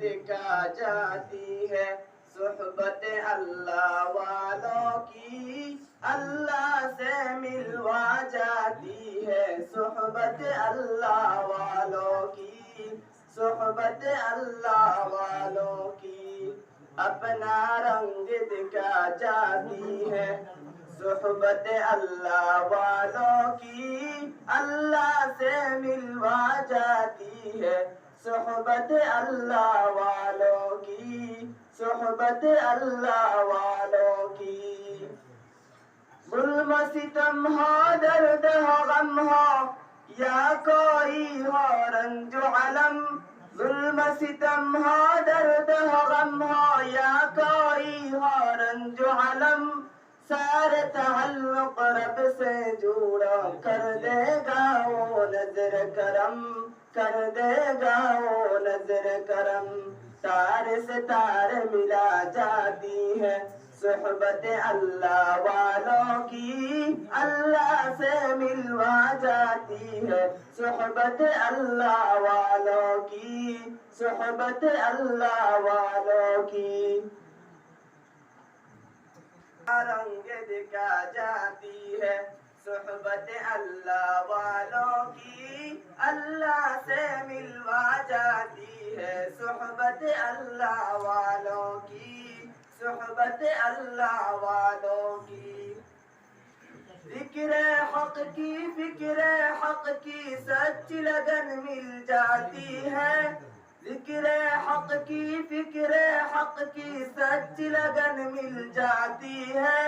دکھا جاتی ہے صحبت اللہ والوں کی اللہ سے ملوا جاتی ہے صحبت اللہ والوں کی صحبت اللہ والوں کی اپنا رنگ دکھا جاتی ہے صحبت اللہ والوں کی اللہ سے ملوا جاتی ہے صحبت اللہ والوں کی صحبت اللہ والوں کی ظلم و ستم ہو درد ہو غم ہو یا کوئی ہو رنج و علم ظلم و ستم ہو درد ہو غم ہو یا کوئی ہو رنج و علم سارے تعلق رب سے جوڑا کر دے گا وہ نظر کرم کر دے گا وہ نظر کرم تار سے تار ملا جاتی ہے صحبت اللہ والوں کی اللہ سے ملوا جاتی ہے صحبت اللہ والوں کی صحبت اللہ والوں کی رنگ دکھا جاتی ہے صحبت اللہ والوں کی اللہ سے ملوا جاتی ہے صحبت اللہ والوں کی صحبت اللہ والوں کی ذکر حق کی فکر حق کی سچ لگن مل جاتی ہے ذکر حق کی فکر حق کی سچ لگن مل جاتی ہے